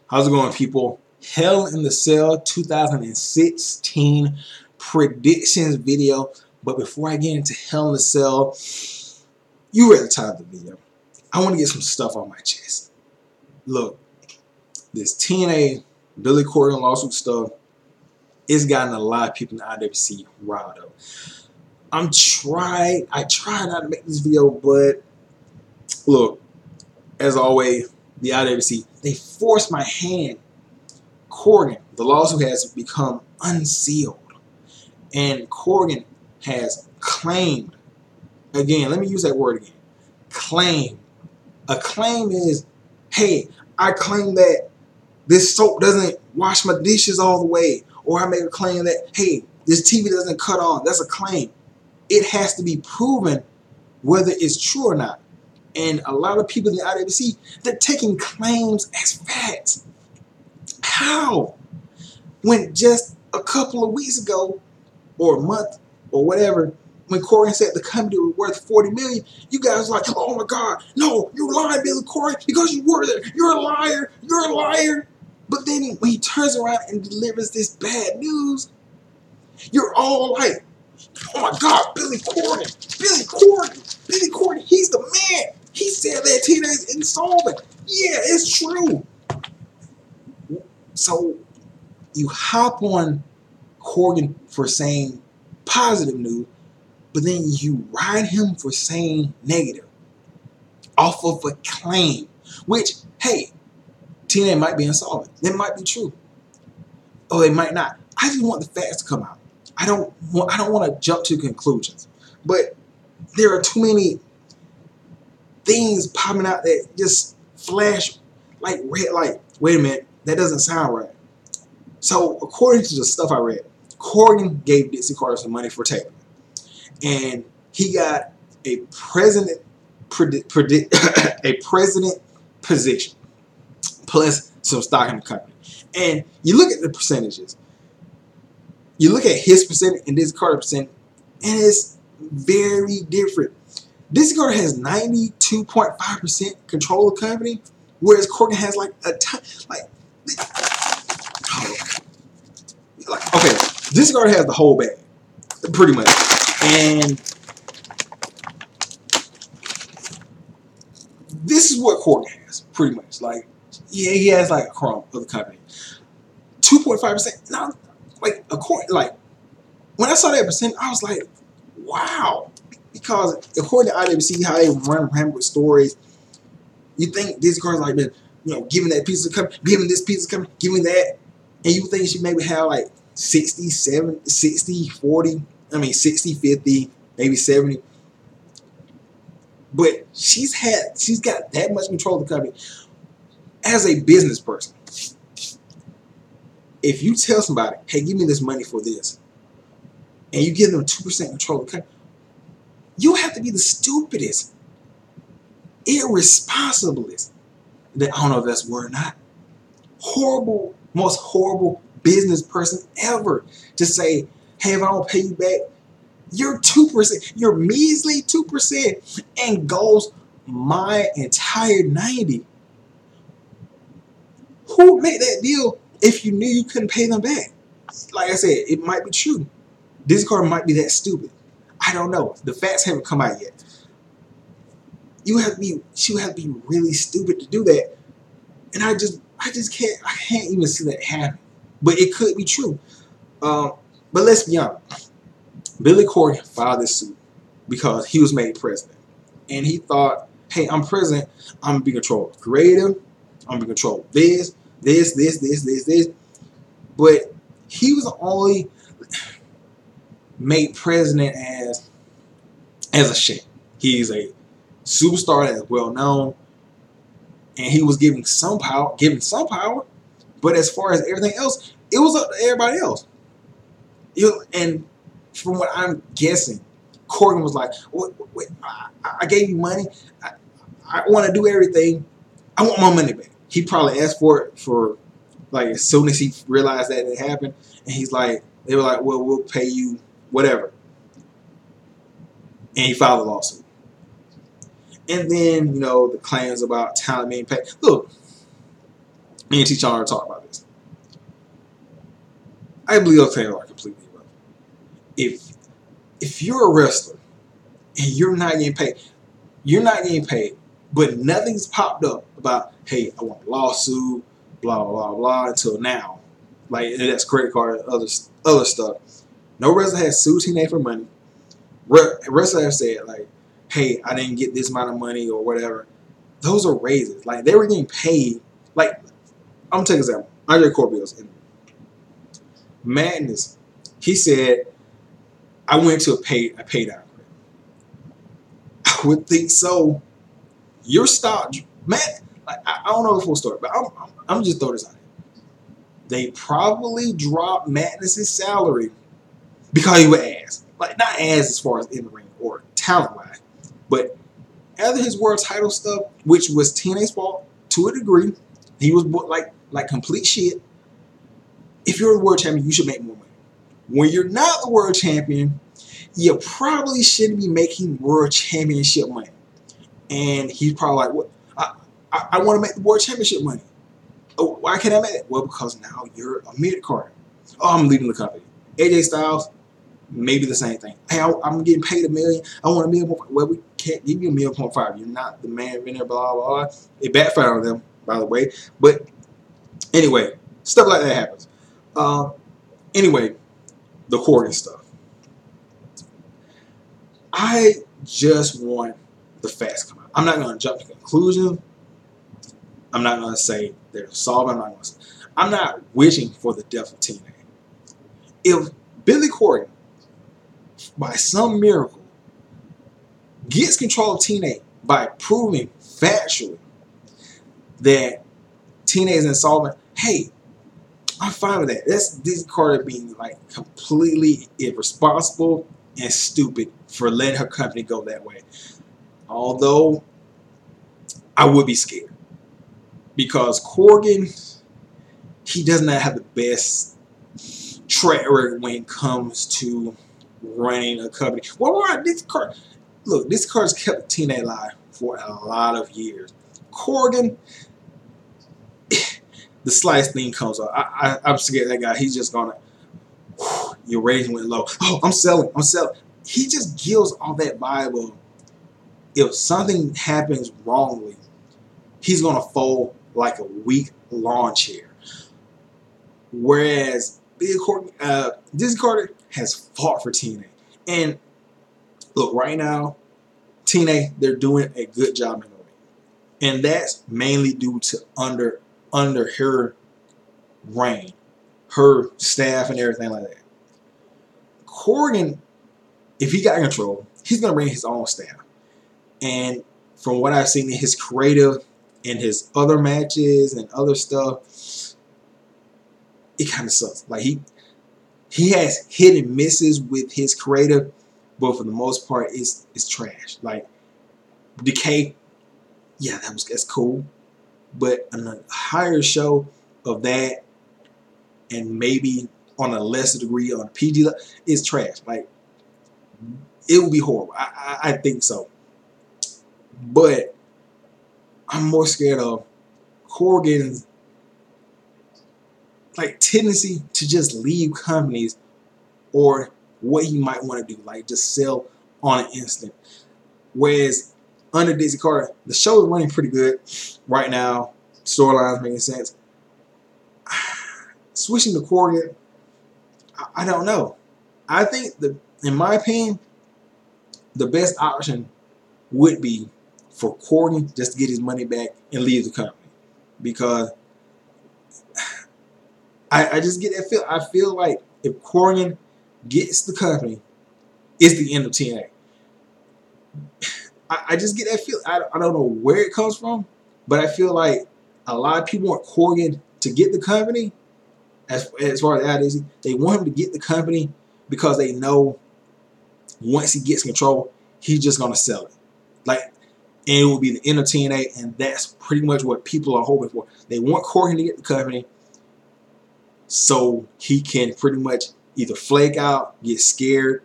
How's it going, people? Hell in the Cell 2016 predictions video. But before I get into Hell in the Cell, you read the title of the video. I want to get some stuff on my chest. Look, this TNA Billy Corgan lawsuit stuff, it's gotten a lot of people in the IWC riled up. I tried not to make this video, but look, as always, the IWC, they forced my hand. Corgan, the lawsuit has become unsealed, and Corgan has claimed, again, let me use that word again, claim. A claim is, hey, I claim that this soap doesn't wash my dishes all the way, or I make a claim that, hey, this TV doesn't cut on. That's a claim. It has to be proven whether it's true or not. And a lot of people in the IWC, they're taking claims as facts. How? When just a couple of weeks ago, or a month, or whatever, when Corgan said the company was worth $40 million, you guys were like, oh my God, no, you're lying, Billy Corgan, because you were there. You're a liar. You're a liar. But then when he turns around and delivers this bad news, you're all like, oh my God, Billy Corgan, Billy Corgan, he's the man. He said that TNA is insolvent. Yeah, it's true. So you hop on Corgan for saying positive news, but then you ride him for saying negative off of a claim, which, hey, TNA might be insolvent. That might be true. Or it might not. I just want the facts to come out. I don't want to jump to conclusions. But there are too many things popping out that just flash like red light. Wait a minute, that doesn't sound right. So according to the stuff I read, Corgan gave Dixie Carter some money for taping, and he got a president position plus some stock in the company. And you look at the percentages. You look at his percentage and Dixie Carter's percent, and it's very different. Dixie Carter has 92.5% control of the company, whereas Corgan has like okay, Dixie Carter has the whole bag, pretty much, and this is what Corgan has, pretty much. Like, yeah, he has like a crumb of the company, 2.5%. Now, like when I saw that percent, I was like, wow. Because according to IWC, how they run around with stories, you think Dixie Carter's like been, giving that piece of company, giving this piece of company, giving that, and you think she maybe have like 60, 70, 60, 40, 60, 50, maybe 70. But she's got that much control of the company. As a business person, if you tell somebody, hey, give me this money for this, and you give them 2% control of the company, you have to be the stupidest, irresponsiblest, I don't know if that's a word or not, most horrible business person ever to say, hey, if I don't pay you back, you're 2%, you're measly 2%, and goes my entire 90. Who made that deal if you knew you couldn't pay them back? Like I said, it might be true. Dixie Carter might be that stupid. I don't know. The facts haven't come out yet. She would have to be really stupid to do that. And I can't even see that happen. But it could be true. But let's be honest. Billy Corgan filed this suit because he was made president. And he thought, hey, I'm president, I'm going to be in control of creative, I'm going to be in control of this. But he was only made president as a sham. He's a superstar that is well known, and he was given some power. But as far as everything else, it was up to everybody else. And from what I'm guessing, Corgan was like, wait, I gave you money. I want to do everything. I want my money back. He probably asked for it for like as soon as he realized that it happened, and he's like, they were like, well, we'll pay you whatever. And he filed a lawsuit. And then, the claims about talent being paid. Look, Me and T-Chon are talking about this. I believe those things are completely irrelevant. If you're a wrestler and you're not getting paid, but nothing's popped up about, hey, I want a lawsuit, blah blah blah, until now. Like that's credit card, other stuff. No wrestler has sued TNA for money. Wrestler have said like, hey, I didn't get this amount of money or whatever. Those are raises. Like they were getting paid. Like I'm gonna take an example. Andre Corbeil's in Madness. He said, I went to a pay down. I would think so. Your stock, man. Like, I don't know the full story, but I'm just throw this out here. They probably dropped Madness's salary because he was ass. Like not ass as far as in the ring or talent wise, but after his world title stuff, which was TNA's fault to a degree, he was like complete shit. If you're the world champion, you should make more money. When you're not the world champion, you probably shouldn't be making world championship money. And he's probably like, "What? I want to make the world championship money. Oh, why can't I make it? Well, because now you're a mid card. Oh, I'm leaving the company. AJ Styles, maybe the same thing. Hey, I'm getting paid $1 million. I want $1 million. Well, we can't give you $1.5 million. You're not the man in there. Blah blah blah. It backfired on them, by the way. But anyway, stuff like that happens. Anyway, the courting stuff. I just want the facts to come out. I'm not going to jump to conclusions. I'm not going to say they're solvent. I'm not wishing for the death of TNA. If Billy Corgan, by some miracle, gets control of TNA by proving factually that TNA is insolvent, hey, I'm fine with that. That's this Carter being like completely irresponsible and stupid for letting her company go that way. Although I would be scared because Corgan, he does not have the best track record when it comes to running a company. Well, this Carter's kept TNA alive for a lot of years. Corgan, the slightest thing comes up, I'm scared of that guy. He's just gonna, your rating went low. Oh, I'm selling. He just gives all that vibe of, if something happens wrongly, he's gonna fold like a weak lawn chair. Whereas this Carter has fought for TNA. And look, right now, TNA, they're doing a good job in the ring. And that's mainly due to under her reign, her staff and everything like that. Corgan, if he got control, he's going to bring his own staff. And from what I've seen in his creative and his other matches and other stuff, it kind of sucks. Like he has hit and misses with his creative, but for the most part, it's trash. Like Decay, yeah, that's cool, but on a higher show of that, and maybe on a lesser degree on a PG level, it's trash. Like it would be horrible. I think so, but I'm more scared of Corgan's like tendency to just leave companies, or what he might want to do, like just sell on an instant. Whereas under Dizzy Carter, the show is running pretty good right now. Storylines making sense. Switching to Corgan, I don't know. I think in my opinion, the best option would be for Corgan just to get his money back and leave the company, because I just get that feel. I feel like if Corgan gets the company, it's the end of TNA. I just get that feel. I don't know where it comes from, but I feel like a lot of people want Corgan to get the company. As far as IWC, they want him to get the company because they know once he gets control, he's just gonna sell it. Like, and it will be the end of TNA, and that's pretty much what people are hoping for. They want Corgan to get the company so he can pretty much either flake out, get scared,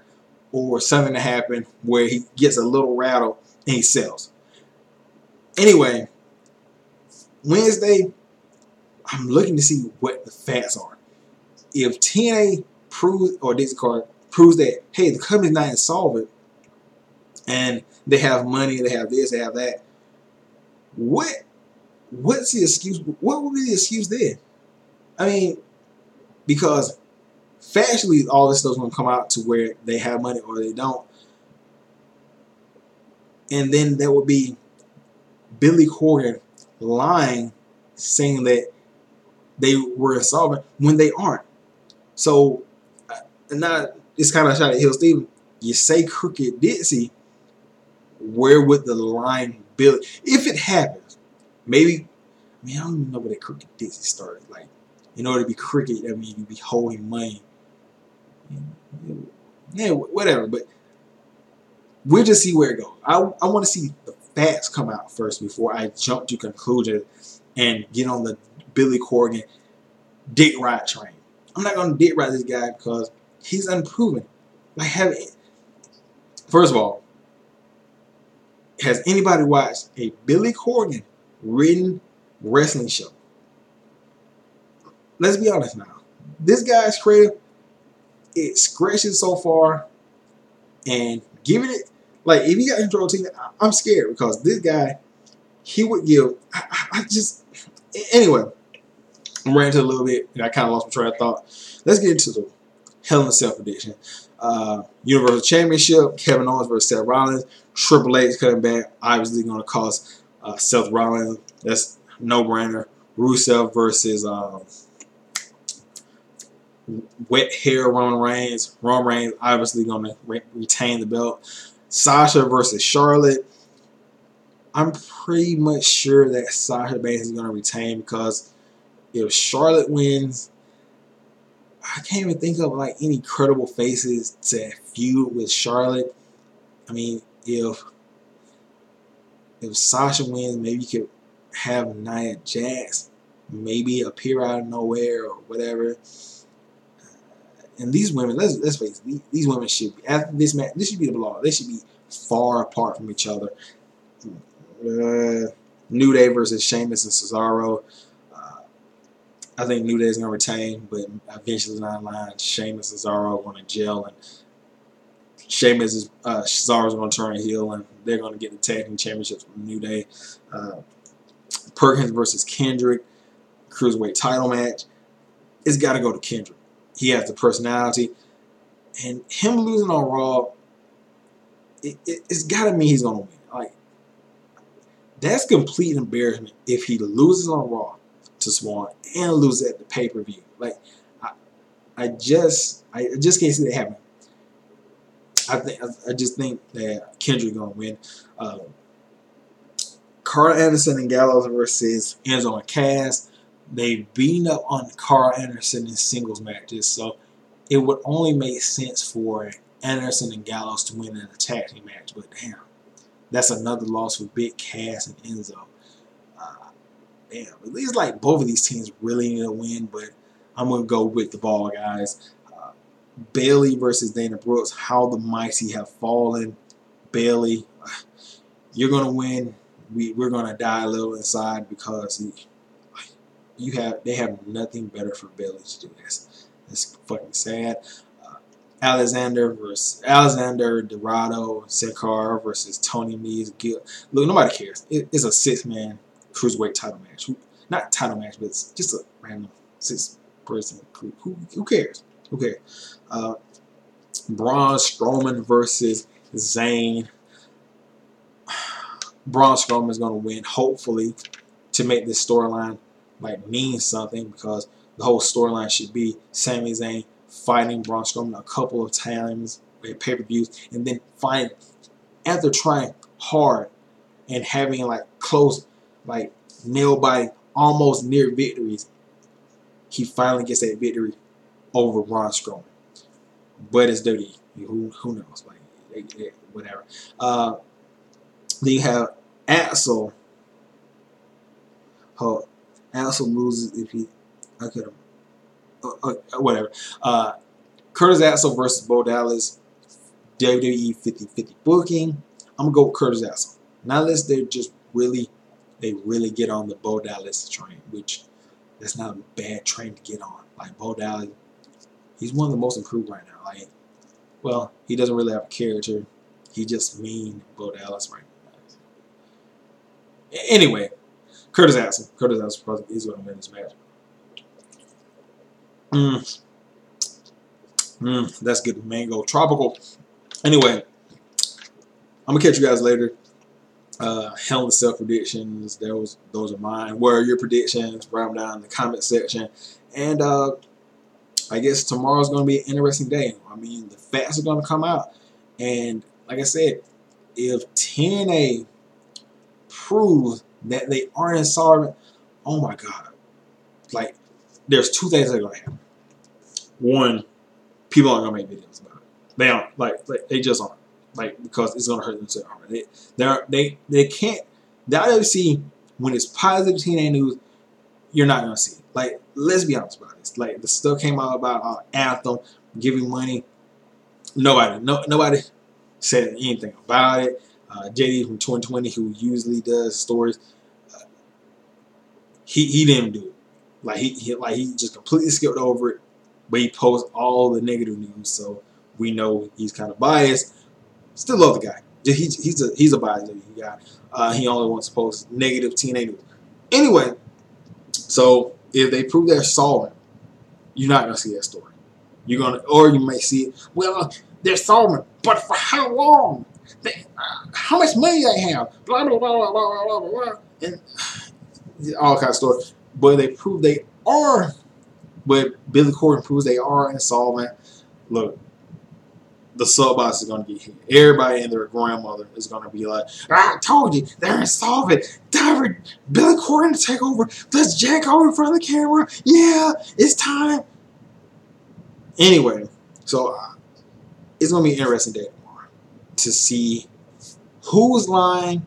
or something to happen where he gets a little rattled and he sells. Anyway, Wednesday, I'm looking to see what the facts are. If TNA proves, or Dixie Card proves that, hey, the company's not insolvent and they have money, they have this, they have that, what's the excuse? What would be the excuse then? I mean, because factually, all this stuff's going to come out to where they have money or they don't. And then there would be Billy Corgan lying, saying that they were insolvent when they aren't. So, and now it's kind of a shot at Hill Steven. You say Crooked Dixie, where would the line Billy? If it happens, maybe, I mean, I don't even know where that Crooked Dixie started. Like, in order to be crooked, I mean, you'd be holding money. Yeah, whatever. But we'll just see where it goes. I want to see the facts come out first before I jump to conclusions and get on the Billy Corgan dick ride train. I'm not going to dick ride this guy because he's unproven. Like, first of all, has anybody watched a Billy Corgan written wrestling show? Let's be honest now. This guy's creative, it scratches so far, and giving it, like, if he got control team, I'm scared because this guy, he would give. I just, anyway, I'm ranting a little bit, and I kind of lost my train of thought. Let's get into the Hell in a Cell prediction. Universal Championship, Kevin Owens versus Seth Rollins. Triple H coming back, obviously going to cost Seth Rollins. That's no-brainer. Rusev versus wet hair Roman Reigns. Roman Reigns obviously going to retain the belt. Sasha versus Charlotte. I'm pretty much sure that Sasha Banks is going to retain because if Charlotte wins, I can't even think of like any credible faces to feud with Charlotte. I mean, if Sasha wins, maybe you could have Nia Jax maybe appear out of nowhere or whatever. And these women, let's face it, these women should be, after this match, this should be the law. They should be far apart from each other. New Day versus Sheamus and Cesaro. I think New Day is going to retain, but eventually down the line, Sheamus and Cesaro are going to gel, and Cesaro is going to turn heel, and they're going to get the tag team championships from New Day. Perkins versus Kendrick, cruiserweight title match. It's got to go to Kendrick. He has the personality, and him losing on Raw, it's got to mean he's going to win. Like, that's complete embarrassment if he loses on Raw to Swan and loses at the pay-per-view. Like, I just can't see that happening. I just think that Kendrick gonna win. Carl Anderson and Gallows versus Enzo and Cass. They've beaten up on Carl Anderson in singles matches, so it would only make sense for Anderson and Gallows to win in a tag team match. But damn, that's another loss for Big Cass and Enzo. Damn, at least like both of these teams really need to win, but I'm gonna go with the Ball guys. Bailey versus Dana Brooks. How the mighty have fallen. Bailey, you're gonna win. We're gonna die a little inside because they have nothing better for Bailey to do. That's fucking sad. Alexander Dorado, Sin versus Tony Nese. Look, nobody cares. It's a 6-man cruiserweight title match. Not title match, but it's just a random 6-person. Who cares? Who cares? Braun Strowman versus Zayn. Braun Strowman is going to win, hopefully, to make this storyline like mean something, because the whole storyline should be Sami Zayn fighting Braun Strowman a couple of times at pay-per-views, and then after trying hard and having like close, like nail-biting, almost near victories, he finally gets that victory over Braun Strowman. But it's WWE. Who knows? Like, whatever. Then you have Axel. Axel loses if he. I could have. Whatever. Curtis Axel versus Bo Dallas. WWE 50-50 booking. I'm gonna go with Curtis Axel. Now unless they really get on the Bo Dallas train, which that's not a bad train to get on. Like Bo Dallas, he's one of the most improved right now. Like, well, he doesn't really have a character. He just mean Bo Dallas right now. Anyway, Curtis Axel is going to win this match. That's good. Mango tropical. Anyway, I'm gonna catch you guys later. Hell in the Cell predictions. Those are mine. What are your predictions? Write them down in the comment section. And I guess tomorrow's going to be an interesting day. I mean, the facts are going to come out. And like I said, if TNA proves that they aren't insolvent, oh my God. Like, there's two things that are going to happen. One, people aren't going to make videos about it. They aren't. Like they just aren't. Like, because it's going to hurt themselves. They can't. The IWC, when it's positive TNA news, you're not going to see it. Like, let's be honest about this. Like, the stuff came out about Anthem giving money. Nobody said anything about it. JD from 2020, who usually does stories, he didn't do it. Like he just completely skipped over it. But he posts all the negative news, so we know he's kind of biased. Still love the guy. He's a biased guy. He only wants to post negative TNA news. Anyway, so if they prove they're solvent, you're not gonna see that story. You're gonna, or you may see it. Well, they're solvent, but for how long? How much money they have? Blah blah blah blah blah blah blah, and all kinds of stories. But they prove they are. But Billy Corgan proves they are insolvent. Look, the sub boss is going to get hit. Everybody and their grandmother is going to be like, I told you, they're insolvent. Billy Corgan to take over. Let's jack over in front of the camera. Yeah, it's time. Anyway, so it's going to be an interesting day tomorrow to see who's lying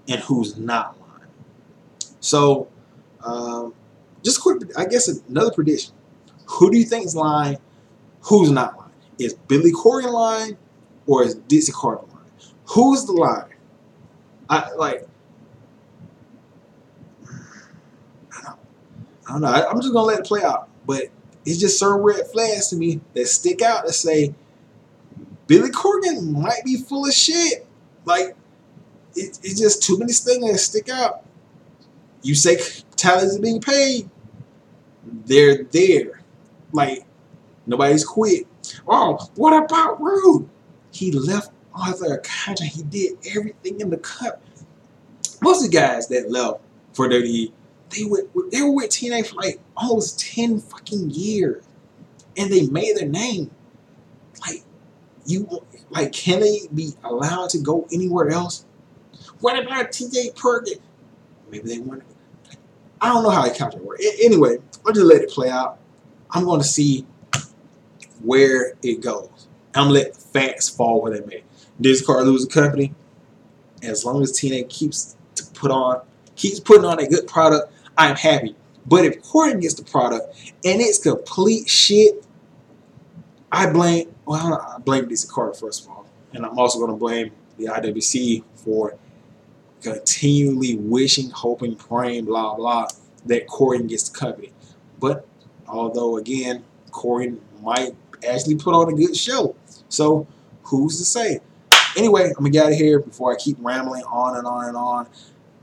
and who's not lying. So, just quick, I guess another prediction. Who do you think is lying? Who's not lying? Is Billy Corgan lying, or is Dixie Carter lying? Who's the liar? I don't know. I'm just gonna let it play out. But it's just certain red flags to me that stick out that say Billy Corgan might be full of shit. Like it's just too many things that stick out. You say talents are being paid. They're there. Like, nobody's quit. Oh, what about Rude? He left Arthur a contract. He did everything in the cut. Most of the guys that left for WWE, they were with TNA for like almost 10 fucking years. And they made their name. Can they be allowed to go anywhere else? What about TJ Perkins? Maybe they want to. I don't know how the contract works. Anyway, I'll just let it play out. I'm going to see where it goes. I'm going to let the facts fall where they may. This car loses the company. As long as TNA keeps putting on a good product, I'm happy. But if Corgan gets the product and it's complete shit, I blame DC Carter first of all. And I'm also going to blame the IWC for continually wishing, hoping, praying, blah, blah, that Corgan gets the company. But although, again, Corgan might actually put on a good show. So, who's to say? Anyway, I'm going to get out of here before I keep rambling on and on and on.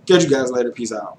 Catch you guys later. Peace out.